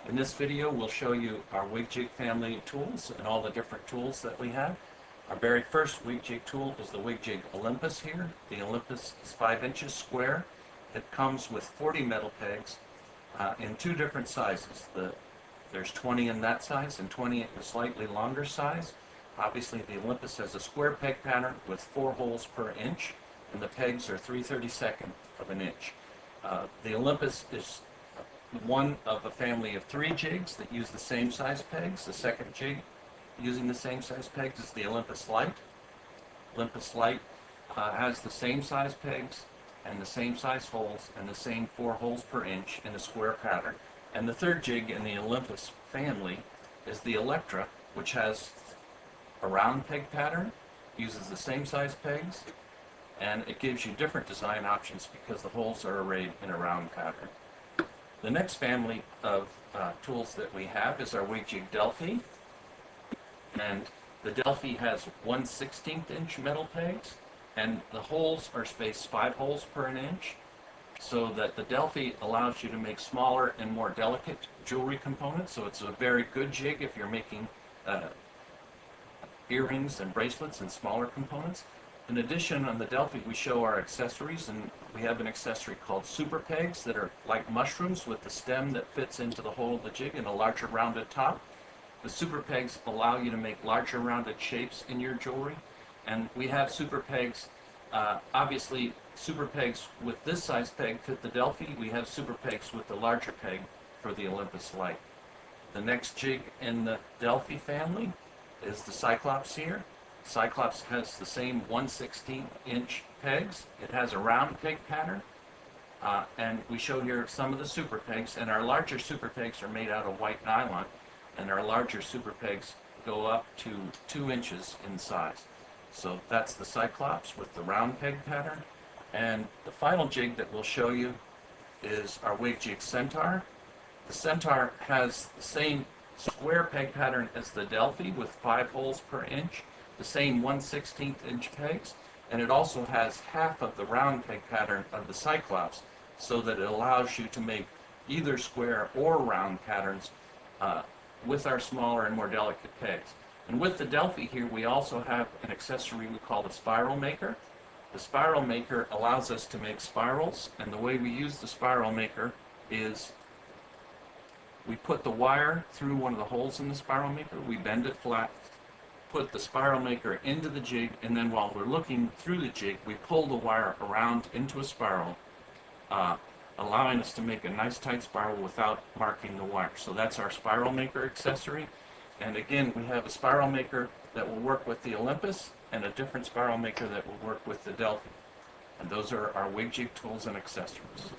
In this video, we'll show you our WigJig family of tools and all the different tools that we have. Our very first WigJig tool is the WigJig Olympus here. The Olympus is 5 inches square. It comes with 40 metal pegs in two different sizes. There's 20 in that size and 20 in a slightly longer size. Obviously, the Olympus has a square peg pattern with 4 holes per inch, and the pegs are 3/32 of an inch. The Olympus is one of a family of 3 jigs that use the same size pegs. The second jig using the same size pegs is the Olympus Lite. Olympus Lite has the same size pegs and the same size holes and the same 4 holes per inch in a square pattern. And the third jig in the Olympus family is the Electra, which has a round peg pattern, uses the same size pegs, and it gives you different design options because the holes are arrayed in a round pattern. The next family of tools that we have is our WigJig Delphi, and the Delphi has 1/16 inch metal pegs, and the holes are spaced 5 holes per an inch, so that the Delphi allows you to make smaller and more delicate jewelry components. So it's a very good jig if you're making earrings and bracelets and smaller components. In addition, on the Delphi, we show our accessories, and we have an accessory called super pegs that are like mushrooms with the stem that fits into the hole of the jig and a larger rounded top. The super pegs allow you to make larger rounded shapes in your jewelry, and we have super pegs. Obviously, super pegs with this size peg fit the Delphi. We have super pegs with the larger peg for the Olympus Lite. The next jig in the Delphi family is the Cyclops here. Cyclops has the same 1/16 inch pegs. It has a round peg pattern, and we show here some of the super pegs, and our larger super pegs are made out of white nylon, and our larger super pegs go up to 2 inches in size. So that's the Cyclops with the round peg pattern. And the final jig that we'll show you is our WigJig Centaur. The Centaur has the same square peg pattern as the Delphi with 5 holes per inch, the same 1/16 inch pegs, and it also has half of the round peg pattern of the Cyclops, so that it allows you to make either square or round patterns with our smaller and more delicate pegs. And with the Delphi here, we also have an accessory we call the Spiral Maker. The Spiral Maker allows us to make spirals, and the way we use the Spiral Maker is we put the wire through one of the holes in the Spiral Maker, we bend it flat, put the Spiral Maker into the jig, and then while we're looking through the jig, we pull the wire around into a spiral, allowing us to make a nice tight spiral without marking the wire. So that's our Spiral Maker accessory. And again, we have a Spiral Maker that will work with the Olympus and a different Spiral Maker that will work with the Delphi. And those are our WigJig tools and accessories.